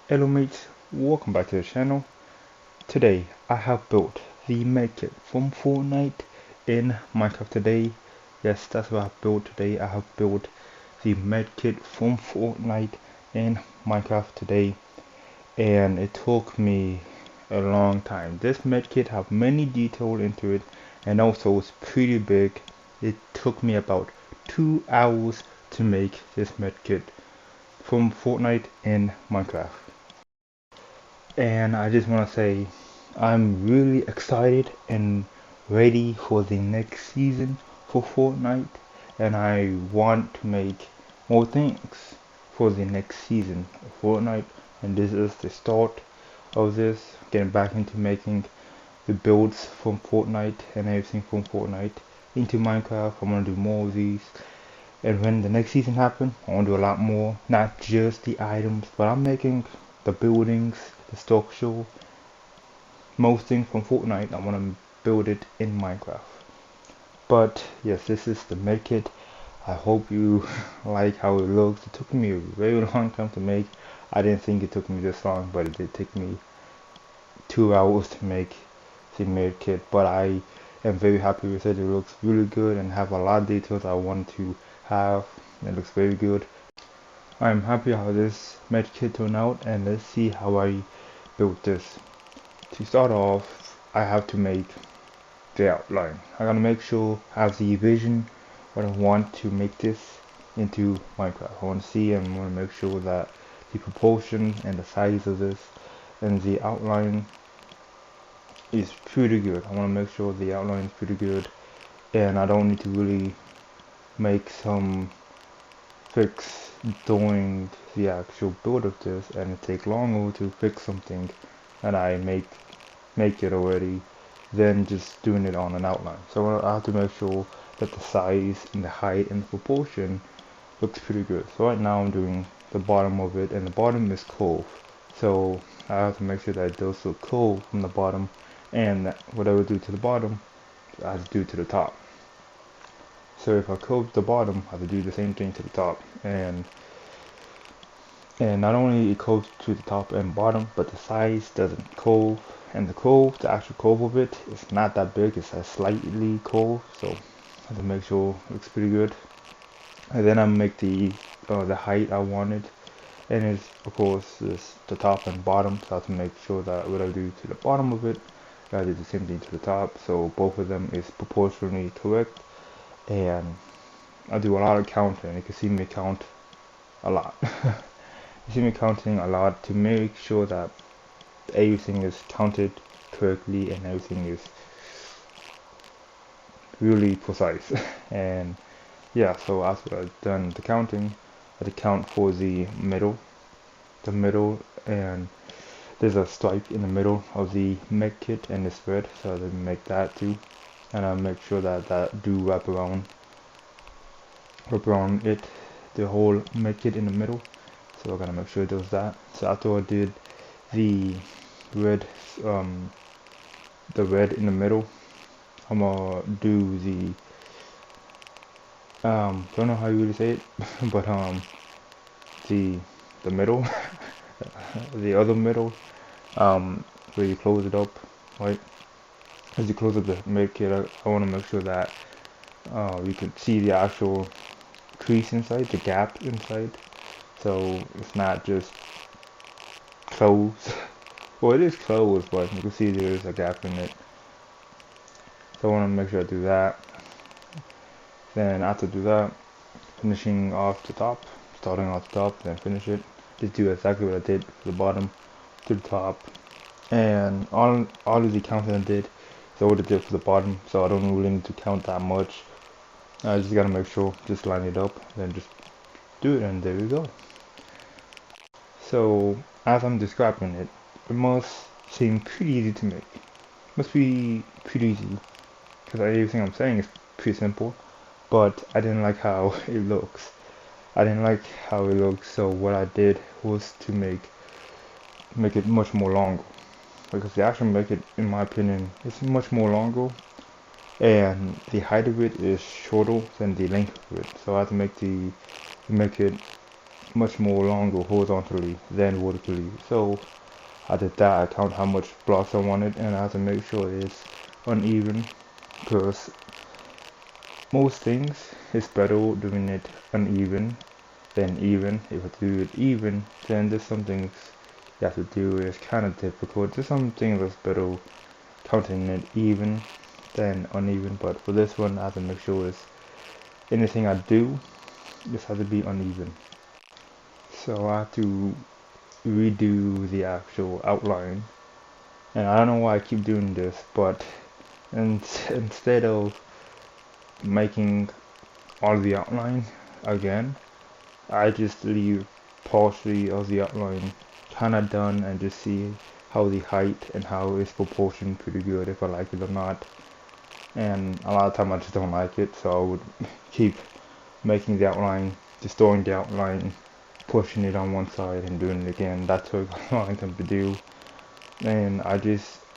Hello mates, welcome back to the channel. Today I have built the medkit from Fortnite in Minecraft today. Yes, that's what I have built today. I have built the medkit from Fortnite in Minecraft today, and it took me a long time. This medkit have many detail into it, and also it's pretty big. It took me about 2 hours to make this medkit from Fortnite in Minecraft. And I just want to say I'm really excited and ready for the next season for Fortnite, and I want to make more things for the next season of Fortnite, and this is the start of this, getting back into making the builds from Fortnite and everything from Fortnite into Minecraft. I want to do more of these, and when the next season happens, I want to do a lot more, not just the items, but I'm making the buildings, the structure, most things from Fortnite. I want to build it in Minecraft. But yes, this is the medkit. I hope you like how it looks. It took me a very long time to make. I didn't think it took me this long, but it did take me 2 hours to make the medkit. But I am very happy with it. It looks really good and have a lot of details I want to have. It looks very good. I'm happy how this medkit turned out, and let's see how I built this. To start off, I have to make the outline. I gotta make sure I have the vision what I want to make this into Minecraft. I want to see and want to make sure that the proportion and the size of this and the outline is pretty good. I want to make sure the outline is pretty good, and I don't need to really make some fix doing the actual build of this, and it take longer to fix something and I make it already than just doing it on an outline. So I have to make sure that the size and the height and the proportion looks pretty good. So right now I'm doing the bottom of it, and the bottom is curved. So I have to make sure that it does look curved from the bottom, and that whatever I do to the bottom, I have to do to the top. So if I curve the bottom, I have to do the same thing to the top, and not only it curves to the top and bottom, but the size doesn't curve, and the actual curve of it is not that big. It's a slightly curved, so I have to make sure it looks pretty good. And then I make the height I wanted, and it's of course is the top and bottom. So I have to make sure that what I do to the bottom of it, I do the same thing to the top, so both of them is proportionally correct. And I do a lot of counting. You can see me count a lot. You see me counting a lot to make sure that everything is counted correctly and everything is really precise. And yeah, so after I've done the counting, I count for the middle, and there's a stripe in the middle of the med kit and it's red, so I make that too, and I make sure that that do wrap around it, the whole med kit in the middle. So I gotta make sure it does that. So after I did the red, the red in the middle, I'm gonna do the don't know how you really say it, but the the middle, the other middle, where you close it up, right? As you close up the med kit, I want to make sure that you can see the actual crease inside, the gap inside, so it's not just closed. Well, it is closed, but you can see there is a gap in it. So I want to make sure I do that. Then after do that, finishing off the top, starting off the top, then finish it. Just do exactly what I did from the bottom to the top, and all of the counting I did is what I did for the bottom. So I don't really need to count that much. I just gotta make sure, just line it up, then just do it, and there we go. So as I'm describing it, it must seem pretty easy to make. Must be pretty easy because everything I'm saying is pretty simple, but I didn't like how it looks. So what I did was to make it much more longer, because the actual make it, in my opinion, is much more longer, and the height of it is shorter than the length of it. So I had to make it much more longer horizontally than vertically. So I did that. I count how much blocks I wanted, and I have to make sure it's uneven, because most things it's better doing it uneven than even. If I do it even, then there's some things you have to do. It's kind of difficult. There's some things that's better counting it even than uneven, but for this one, I have to make sure it's anything I do just has to be uneven. So I have to redo the actual outline, and I don't know why I keep doing this, but instead of making all the outline again, I just leave partially of the outline kinda done and just see how the height and how it's proportioned pretty good, if I like it or not. And a lot of time I just don't like it, so I would keep making the outline, distorting the outline, pushing it on one side and doing it again. That took a long time to do. And I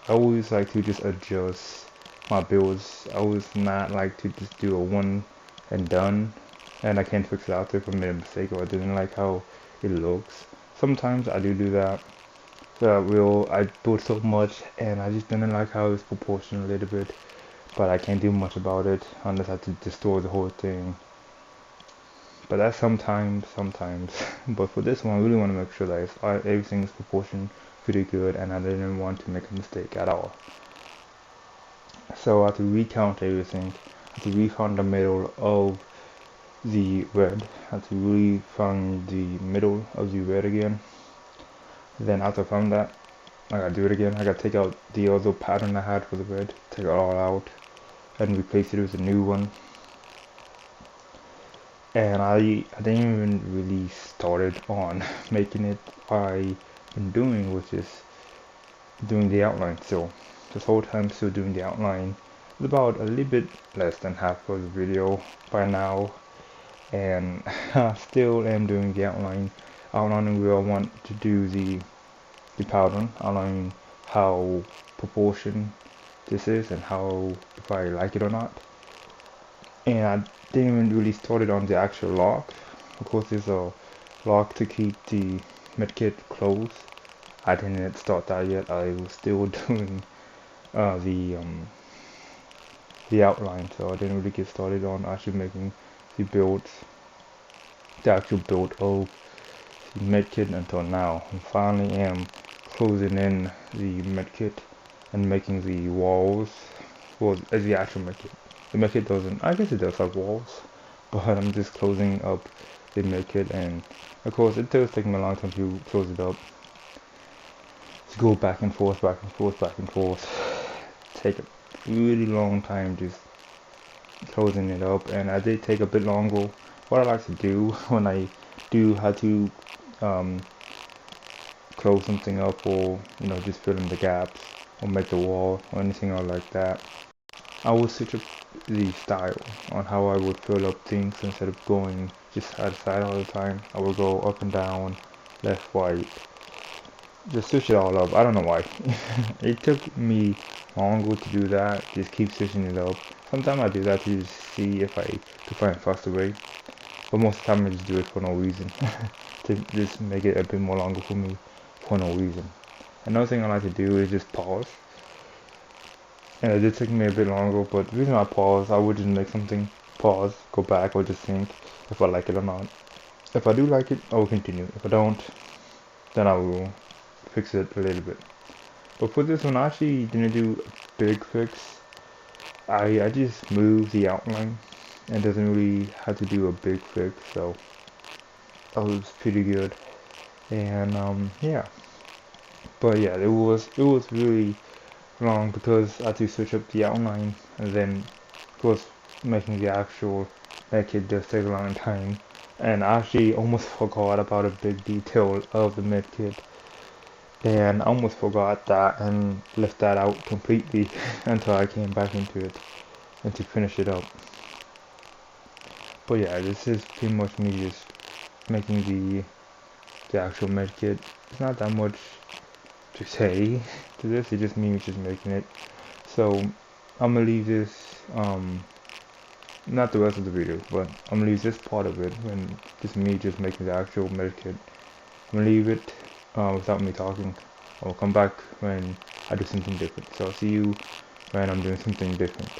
always like to just adjust my builds. I always not like to just do a one and done, and I can't fix it out if I made a mistake or I didn't like how it looks. Sometimes I do that. So I built so much and I just didn't like how it's proportioned a little bit, but I can't do much about it unless I have to destroy the whole thing. But that's sometimes. But for this one, I really want to make sure that everything is proportioned pretty good, and I didn't want to make a mistake at all. So I have to recount everything. I have to refund the middle of the red. I have to refund the middle of the red again. Then after I found that, I gotta do it again. I gotta take out the other pattern I had for the red, take it all out, and replace it with a new one. And I didn't even really started on making it. I've been doing, which is doing the outline still. This whole time still doing the outline. It's about a little bit less than half of the video by now, and I still am doing the outlining where I want to do the pattern, outlining how proportion this is and how, if I like it or not. And I didn't even really start it on the actual lock. Of course, there's a lock to keep the medkit closed. I didn't start that yet. I was still doing the outline, so I didn't really get started on actually making the actual build of the medkit until now. I finally am closing in the medkit and making the walls. Well, as the actual medkit. The medkit doesn't, I guess it does have walls, but I'm just closing up the medkit, and of course it does take me a long time to close it up. To go back and forth, take a really long time just closing it up, and I did take a bit longer. What I like to do when I do have to close something up, or just fill in the gaps or make the wall or anything else like that, I will switch up the style on how I would fill up things. Instead of going just side to side all the time, I will go up and down, left, right, just switch it all up. I don't know why. It took me longer to do that, just keep switching it up. Sometimes I do that to just see if I could find a faster way, but most of the time I just do it for no reason. To just make it a bit more longer for me for no reason. Another thing I like to do is just pause. And it did take me a bit longer, but the reason I pause, I would just make something, pause, go back, or just think if I like it or not. If I do like it, I will continue. If I don't, then I will fix it a little bit. But for this one, I actually didn't do a big fix. I just moved the outline, and doesn't really have to do a big fix, so that was pretty good. And yeah. But yeah, it was really long because I had to switch up the outline, and then of course making the actual medkit does take a long time, and I actually almost forgot about a big detail of the medkit, and I almost forgot that and left that out completely until I came back into it and to finish it up. But yeah, this is pretty much me just making the actual medkit. It's not that much to say to this, it's just me just making it. So I'm gonna leave this not the rest of the video, but I'm gonna use this part of it when just me just making the actual medkit. I'm gonna leave it without me talking. I'll come back when I do something different. So I'll see you when I'm doing something different.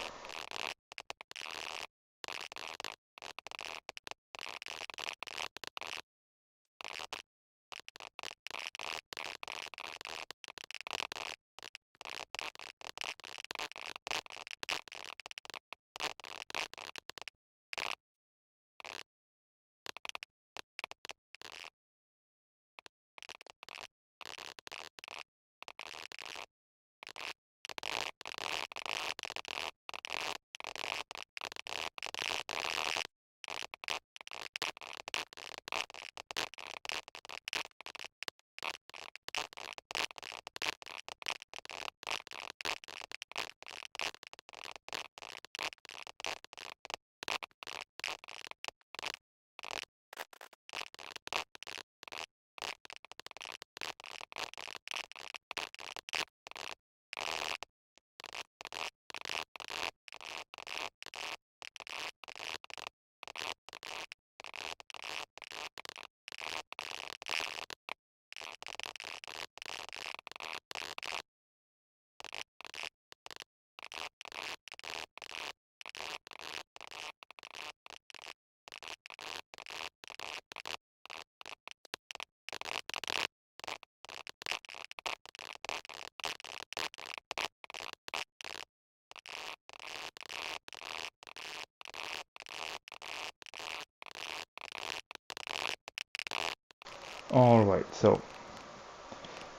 Alright, so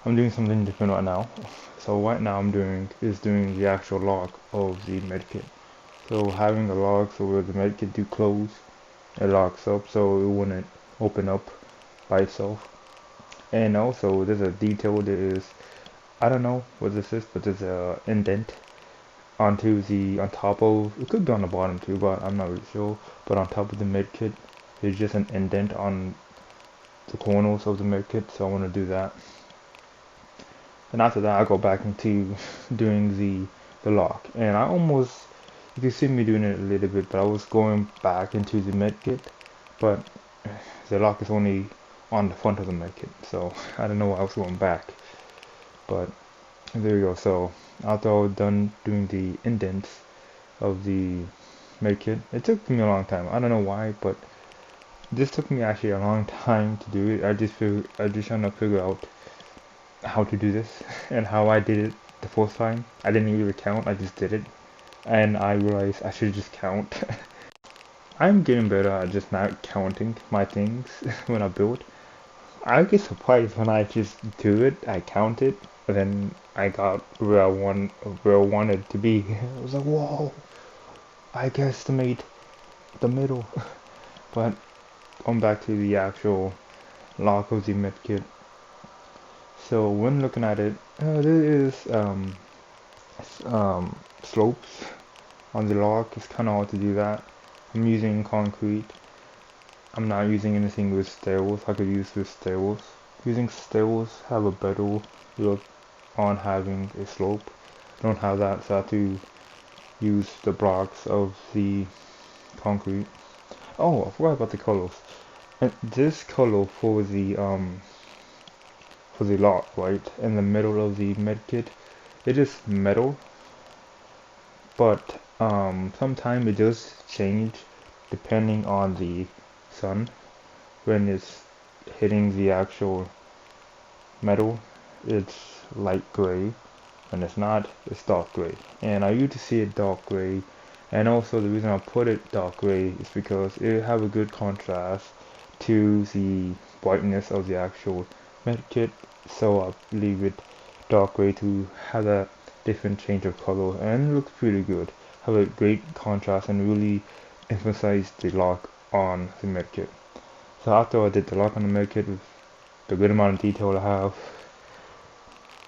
I'm doing something different right now. So right now I'm doing the actual lock of the medkit. So having a lock so where the medkit do close, it locks up so it wouldn't open up by itself. And also there's a detail that is, I don't know what this is, but there's a indent onto the on top of, it could be on the bottom too, but I'm not really sure. But on top of the medkit, there's just an indent on the corners of the medkit, so I want to do that. And after that, I go back into doing the lock. And I almost, you can see me doing it a little bit, but I was going back into the medkit, but the lock is only on the front of the medkit, so I don't know why I was going back. But there you go. So after I was done doing the indents of the medkit, it took me a long time. I don't know why, but this took me actually a long time to do it. I just trying to figure out how to do this and how I did it the first time. I didn't even count, I just did it. And I realized I should just count. I'm getting better at just not counting my things when I build. I get surprised when I just do it, I count it, and then I got where I wanted to be. I was like, whoa, I guesstimate the middle. But going back to the actual lock of the medkit. So when looking at it, there is slopes on the lock. It's kind of hard to do that. I'm using concrete. I'm not using anything with stairs. I could use with stairs. Using stairs have a better look on having a slope. I don't have that, so I have to use the blocks of the concrete. Oh, I forgot about the colors. And this color for the lock, right, in the middle of the medkit, it is metal, but sometimes it does change depending on the sun. When it's hitting the actual metal, it's light gray. When it's not, it's dark gray. And I used to see it dark gray. And also the reason I put it dark gray is because it have a good contrast to the brightness of the actual medkit. So I leave it dark gray to have a different change of color, and it looks pretty good. Have a great contrast and really emphasize the lock on the medkit. So after I did the lock on the medkit with the good amount of detail I have,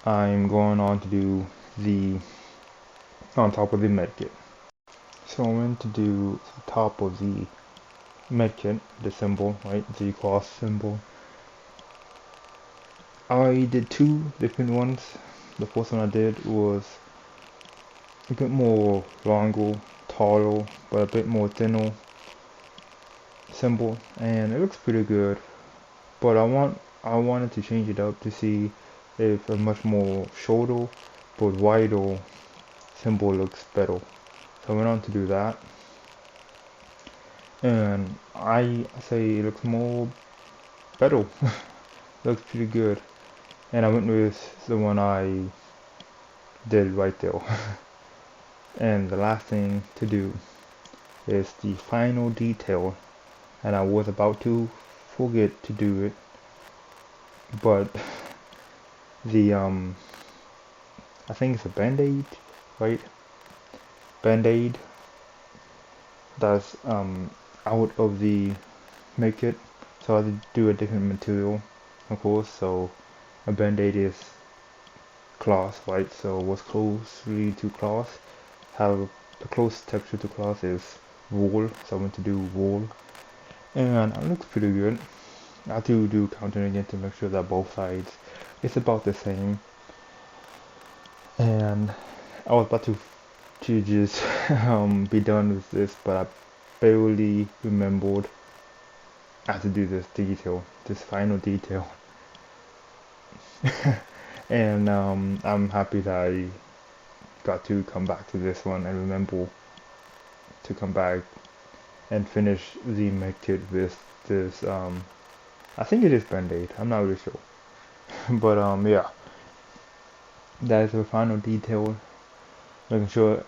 I'm going on to do the on top of the medkit. So I'm going to do the top of the medkit, the symbol, right, the cross symbol. I did two different ones. The first one I did was a bit more longer taller but a bit more thinner symbol, and it looks pretty good. But I wanted to change it up to see if a much more shorter but wider symbol looks better. So I went on to do that, and I say it looks more better. Looks pretty good, and I went with the one I did right there. And the last thing to do is the final detail, and I was about to forget to do it, but the I think it's a band-aid, right? Band-aid that's out of the medkit, so I had to do a different material, of course. So a band-aid is cloth, right? So what's closely to cloth, have the close texture to cloth is wool, so I went to do wool, and it looks pretty good. I have to do counting again to make sure that both sides it's about the same. And I was about to just be done with this, but I barely remembered I have to do this detail, this final detail. And I'm happy that I got to come back to this one and remember to come back and finish the medkit with this I think it is band-aid, I'm not really sure. But yeah, that is the final detail, making sure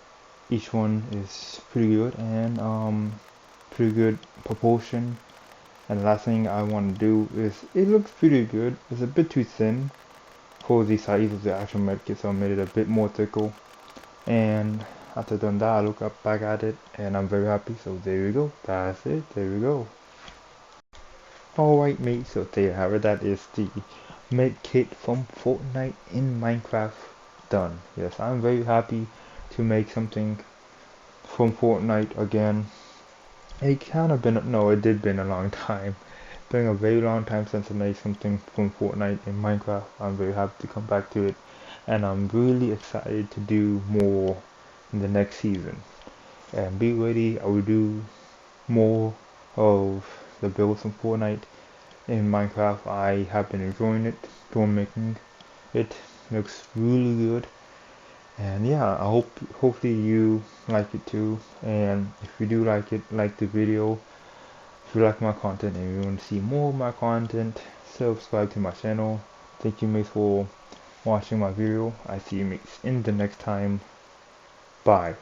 each one is pretty good and pretty good proportion. And the last thing I want to do is, it looks pretty good, it's a bit too thin for the size of the actual medkit, so I made it a bit more thicker. And after done that, I look up back at it and I'm very happy. So there we go, that's it, there we go. Alright mate, so there you have it, that is the medkit from Fortnite in Minecraft done. Yes, I'm very happy to make something from Fortnite again. It kind of been, no, it did been a long time. Been a very long time since I made something from Fortnite in Minecraft. I'm very happy to come back to it, and I'm really excited to do more in the next season. And be ready, I will do more of the builds from Fortnite in Minecraft. I have been enjoying it, doing making it. Looks really good. And yeah, I hopefully you like it too. And if you do like it, like the video. If you like my content and you want to see more of my content, subscribe to my channel. Thank you mates for watching my video. I see you mates in the next time. Bye.